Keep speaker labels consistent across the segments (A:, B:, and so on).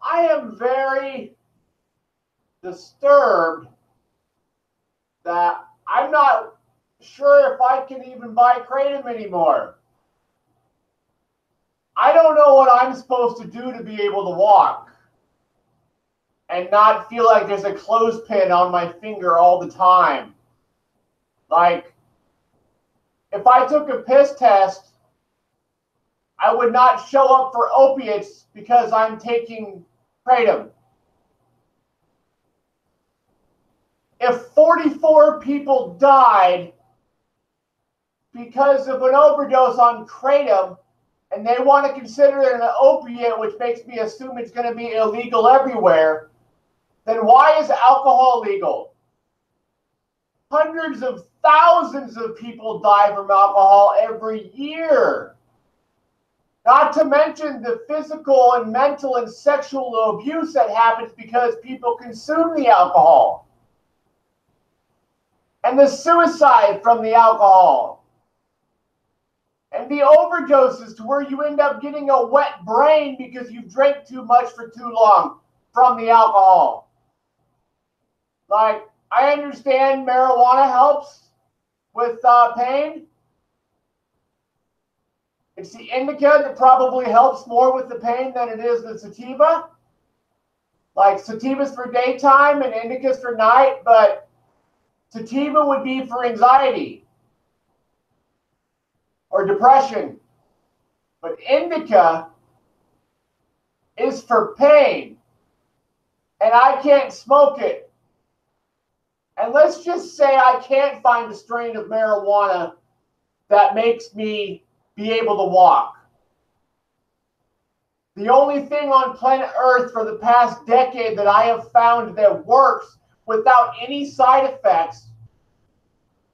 A: I am very disturbed that I'm not sure if I can even buy Kratom anymore. I don't know what I'm supposed to do to be able to walk and not feel like there's a clothespin on my finger all the time. Like, if I took a piss test, I would not show up for opiates because I'm taking Kratom. If 44 people died because of an overdose on Kratom, and they want to consider it an opiate, which makes me assume it's going to be illegal everywhere, then why is alcohol legal? Hundreds of thousands of people die from alcohol every year. Not to mention the physical and mental and sexual abuse that happens because people consume the alcohol. And the suicide from the alcohol. And the overdoses to where you end up getting a wet brain because you drank too much for too long from the alcohol. Like, I understand marijuana helps with pain. It's the indica that probably helps more with the pain than it is the sativa. Like, sativa's for daytime and indica's for night, but sativa would be for anxiety or depression. But indica is for pain. And I can't smoke it. And let's just say I can't find a strain of marijuana that makes me be able to walk. The only thing on planet Earth for the past decade that I have found that works without any side effects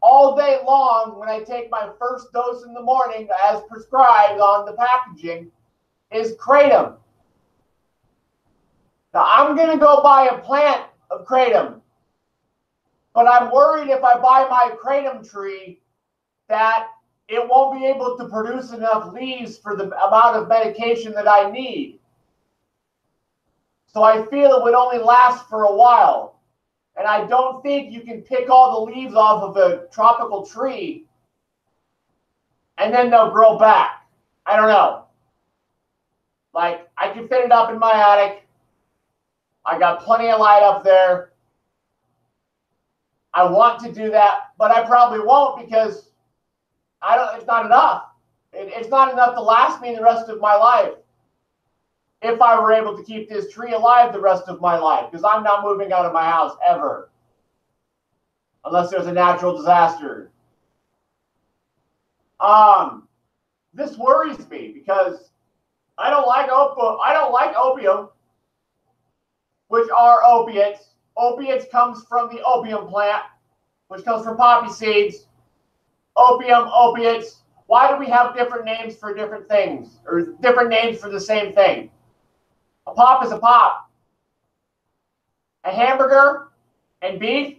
A: all day long when I take my first dose in the morning as prescribed on the packaging is Kratom. Now I'm going to go buy a plant of Kratom, but I'm worried if I buy my Kratom tree that it won't be able to produce enough leaves for the amount of medication that I need. So I feel it would only last for a while. And I don't think you can pick all the leaves off of a tropical tree and then they'll grow back. I don't know. Like, I can fit it up in my attic. I got plenty of light up there. I want to do that, but I probably won't because it's not enough. It's not enough to last me the rest of my life if I were able to keep this tree alive the rest of my life, because I'm not moving out of my house ever unless there's a natural disaster. This worries me because I don't like opium, which are opiates. Opiates comes from the opium plant, which comes from poppy seeds. Opium, opiates. Why do we have different names for different things, or different names for the same thing? A pop is a pop. A hamburger and beef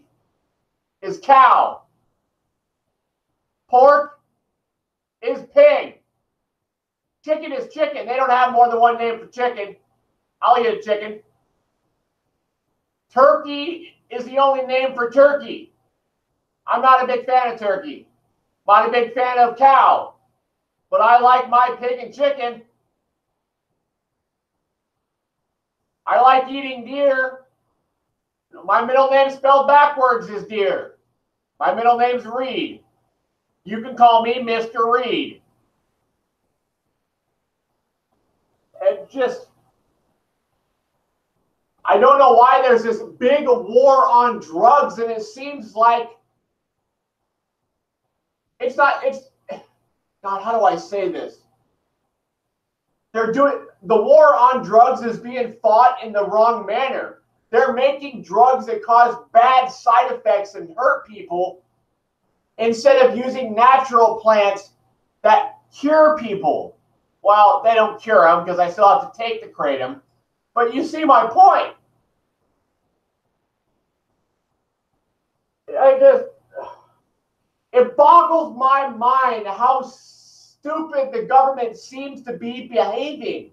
A: is cow. Pork is pig. Chicken is chicken. They don't have more than one name for chicken. I'll eat a chicken. Turkey is the only name for turkey. I'm not a big fan of turkey. Not a big fan of cow. But I like my pig and chicken. I like eating deer. My middle name spelled backwards is Deer. My middle name's Reed. You can call me Mr. Reed. It just, I don't know why there's this big war on drugs, and it seems like God, how do I say this? The war on drugs is being fought in the wrong manner. They're making drugs that cause bad side effects and hurt people instead of using natural plants that cure people. Well, they don't cure them because I still have to take the Kratom. But you see my point. It boggles my mind how stupid the government seems to be behaving.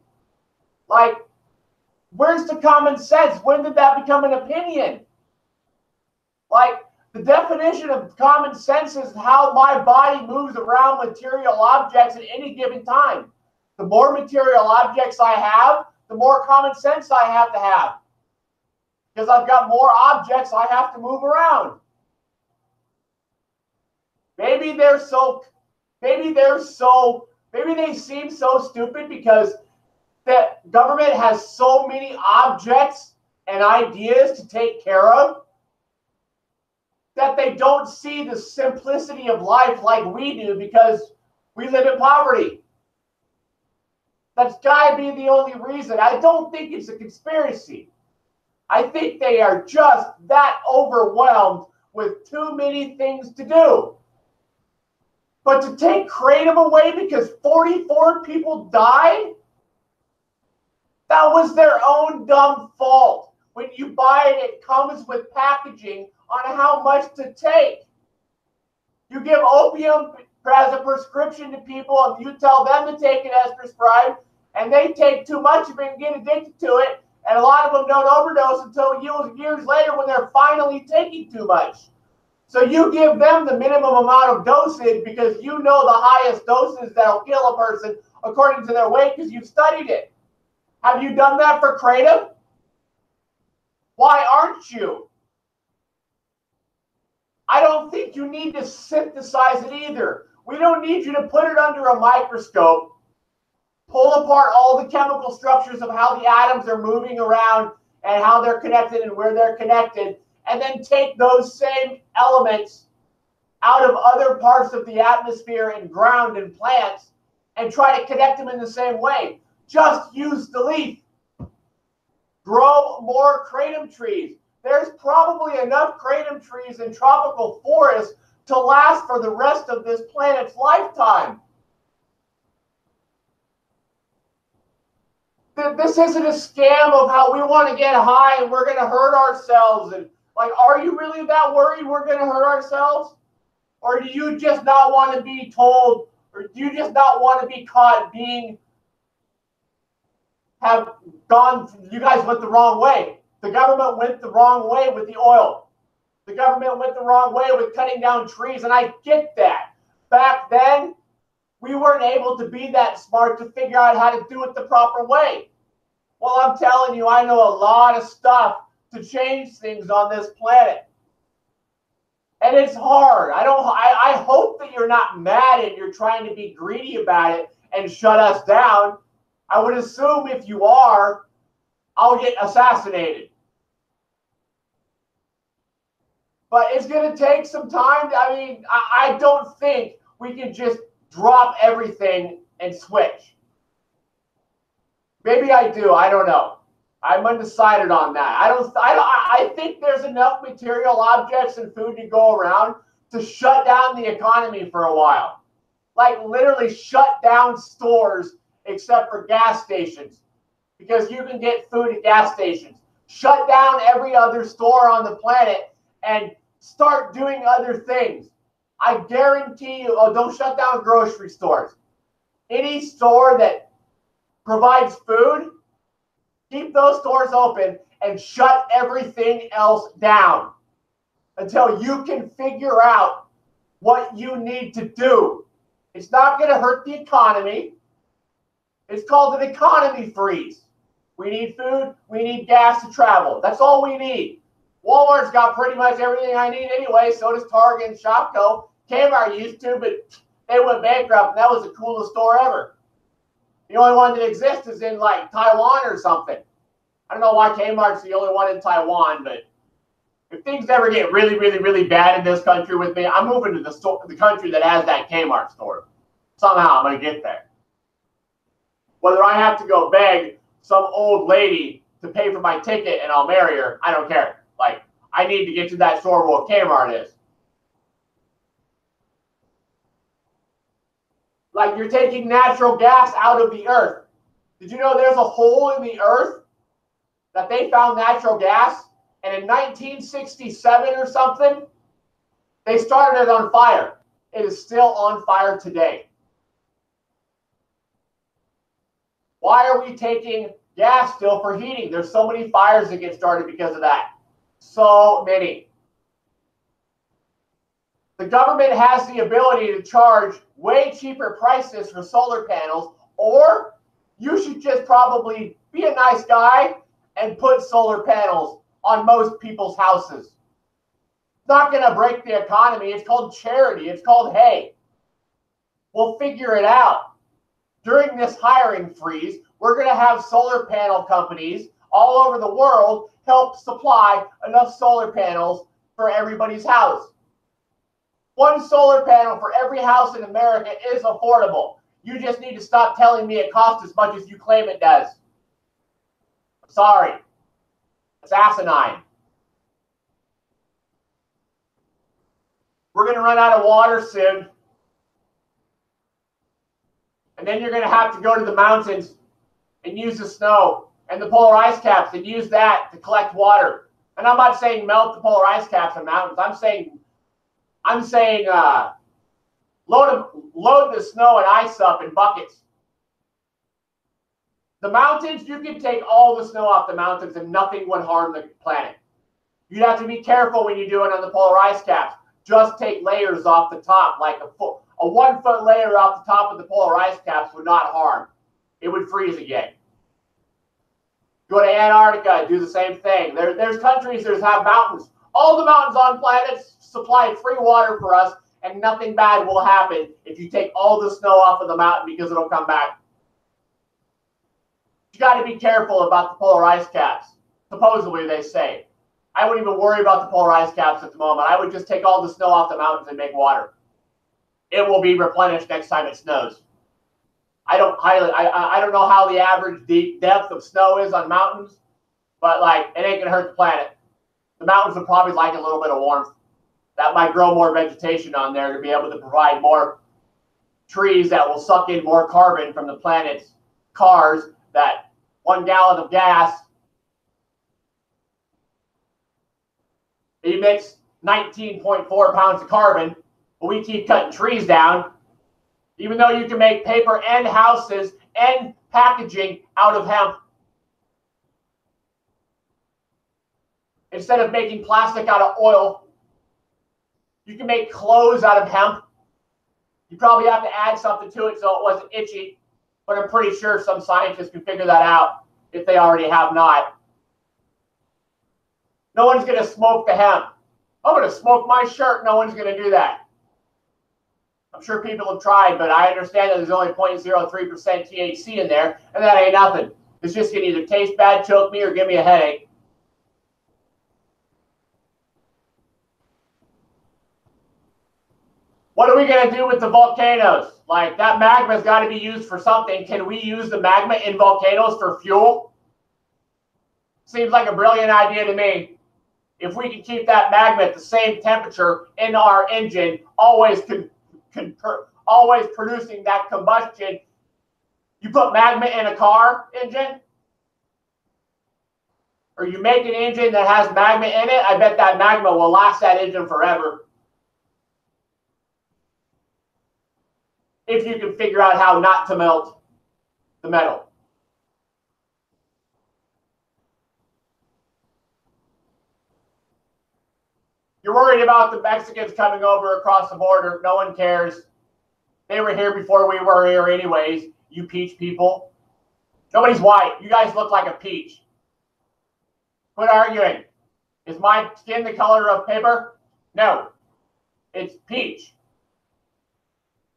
A: Like, Where's the common sense? When did that become an opinion? Like, the definition of common sense is how my body moves around material objects at any given time. The more material objects I have, the more common sense I have to have. Because I've got more objects I have to move around. Maybe they seem so stupid because the government has so many objects and ideas to take care of that they don't see the simplicity of life like we do because we live in poverty. That's got to be the only reason. I don't think it's a conspiracy. I think they are just that overwhelmed with too many things to do. But to take Kratom away because 44 people died? That was their own dumb fault. When you buy it, it comes with packaging on how much to take. You give opium as a prescription to people and you tell them to take it as prescribed, and they take too much of it and get addicted to it, and a lot of them don't overdose until years later when they're finally taking too much. So you give them the minimum amount of dosage because you know the highest doses that'll kill a person according to their weight because you've studied it. Have you done that for Kratom? Why aren't you? I don't think you need to synthesize it either. We don't need you to put it under a microscope, pull apart all the chemical structures of how the atoms are moving around and how they're connected and where they're connected, and then take those same elements out of other parts of the atmosphere and ground and plants and try to connect them in the same way. Just use the leaf. Grow more Kratom trees. There's probably enough Kratom trees in tropical forests to last for the rest of this planet's lifetime. This isn't a scam of how we want to get high and we're going to hurt ourselves. And like, are you really that worried we're going to hurt ourselves? Or do you just not want to be told, or do you just not want to be caught you guys went the wrong way. The government went the wrong way with the oil. The government went the wrong way with cutting down trees, and I get that. Back then, we weren't able to be that smart to figure out how to do it the proper way. Well, I'm telling you, I know a lot of stuff to change things on this planet. And it's hard. I hope that you're not mad and you're trying to be greedy about it and shut us down. I would assume if you are, I'll get assassinated. But it's going to take some time. I don't think we can just drop everything and switch. Maybe I do. I don't know. I'm undecided on that. I think there's enough material objects and food to go around to shut down the economy for a while. Like literally shut down stores except for gas stations because you can get food at gas stations. Shut down every other store on the planet and start doing other things. I guarantee you, don't shut down grocery stores. Any store that provides food, keep those stores open and shut everything else down until you can figure out what you need to do. It's not going to hurt the economy. It's called an economy freeze. We need food. We need gas to travel. That's all we need. Walmart's got pretty much everything I need anyway. So does Target and Shopko. Kmart used to, but they went bankrupt, and that was the coolest store ever. The only one that exists is in like Taiwan or something. I don't know why Kmart's the only one in Taiwan, but if things ever get really, really, really bad in this country with me, I'm moving to the country that has that Kmart store. Somehow I'm going to get there. Whether I have to go beg some old lady to pay for my ticket and I'll marry her, I don't care. Like, I need to get to that store where Kmart is. Like, you're taking natural gas out of the earth. Did you know there's a hole in the earth that they found natural gas? And in 1967 or something, they started it on fire. It is still on fire today. Why are we taking Gas still for heating. There's so many fires that get started because of that. So many. The government has the ability to charge way cheaper prices for solar panels, or you should just probably be a nice guy and put solar panels on most people's houses. It's not going to break the economy. It's called charity. It's called hey. We'll figure it out. During this hiring freeze, we're going to have solar panel companies all over the world help supply enough solar panels for everybody's house. One solar panel for every house in America is affordable. You just need to stop telling me it costs as much as you claim it does. Sorry. It's asinine. We're going to run out of water soon. And then you're going to have to go to the mountains and use the snow and the polar ice caps and use that to collect water. And I'm not saying melt the polar ice caps in mountains. I'm saying load the snow and ice up in buckets. The mountains, you can take all the snow off the mountains and nothing would harm the planet. You'd have to be careful when you do it on the polar ice caps. Just take layers off the top, like a 1 foot layer off the top of the polar ice caps would not harm. It would freeze again. Go to Antarctica, do the same thing. There's countries that have mountains. All the mountains on planets supply free water for us, and nothing bad will happen if you take all the snow off of the mountain because it'll come back. You got to be careful about the polar ice caps. Supposedly, they say. I wouldn't even worry about the polar ice caps at the moment. I would just take all the snow off the mountains and make water. It will be replenished next time it snows. I don't know how the average depth of snow is on mountains, but like it ain't gonna hurt the planet. The mountains would probably like a little bit of warmth. That might grow more vegetation on there to be able to provide more trees that will suck in more carbon from the planet's cars. That 1 gallon of gas emits 19.4 pounds of carbon, but we keep cutting trees down, even though you can make paper and houses and packaging out of hemp. Instead of making plastic out of oil, you can make clothes out of hemp. You probably have to add something to it so it wasn't itchy, but I'm pretty sure some scientists can figure that out if they already have not. No one's going to smoke the hemp. I'm going to smoke my shirt. No one's going to do that. I'm sure people have tried, but I understand that there's only 0.03% THC in there, and that ain't nothing. It's just going to either taste bad, choke me, or give me a headache. What are we going to do with the volcanoes? Like, that magma's got to be used for something. Can we use the magma in volcanoes for fuel? Seems like a brilliant idea to me. If we can keep that magma at the same temperature in our engine, always producing that combustion. You put magma in a car engine, or you make an engine that has magma in it, I bet that magma will last that engine forever. If you can figure out how not to melt the metal. You're worried about the Mexicans coming over across the border. No one cares. They were here before we were here anyways, you peach people. Nobody's white. You guys look like a peach. Quit arguing. Is my skin the color of paper? No. It's peach.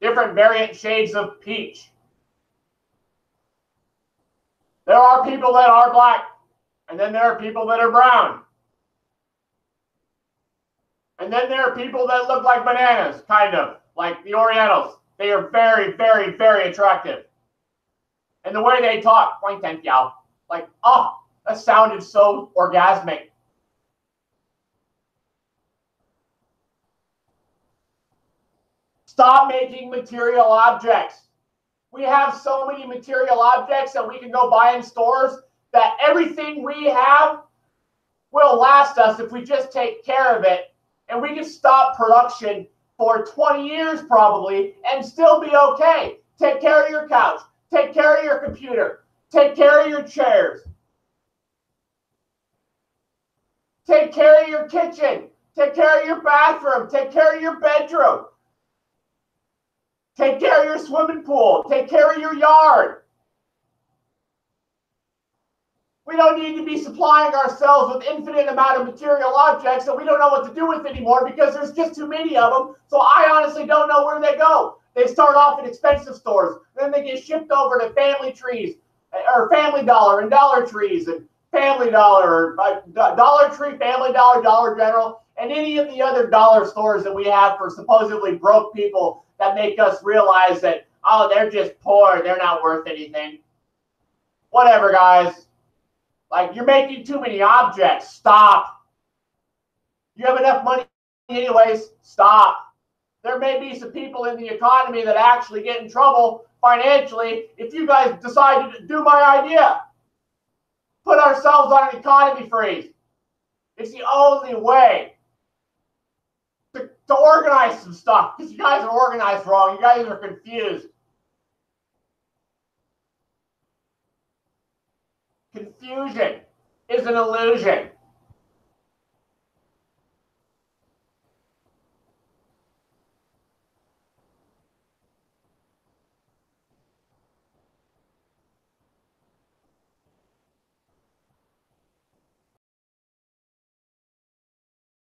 A: Different variant shades of peach. There are people that are black, and then there are people that are brown. And then there are people that look like bananas, kind of, like the Orientals. They are very, very, very attractive. And the way they talk, like, oh, that sounded so orgasmic. Stop making material objects. We have so many material objects that we can go buy in stores that everything we have will last us if we just take care of it. And we can stop production for 20 years probably and still be okay. Take care of your couch. Take care of your computer. Take care of your chairs. Take care of your kitchen. Take care of your bathroom. Take care of your bedroom. Take care of your swimming pool. Take care of your yard. We don't need to be supplying ourselves with infinite amount of material objects that we don't know what to do with anymore because there's just too many of them. So I honestly don't know where they go. They start off in expensive stores. Then they get shipped over to Family Trees or Family Dollar and Dollar Trees and Family Dollar, Dollar Tree, Family Dollar, Dollar General, and any of the other dollar stores that we have for supposedly broke people that make us realize that, oh, they're just poor. They're not worth anything. Whatever, guys. Like, you're making too many objects. Stop. You have enough money anyways. Stop. There may be some people in the economy that actually get in trouble financially if you guys decide to do my idea. Put ourselves on an economy freeze. It's the only way to organize some stuff because you guys are organized wrong. You guys are confused. Confusion is an illusion.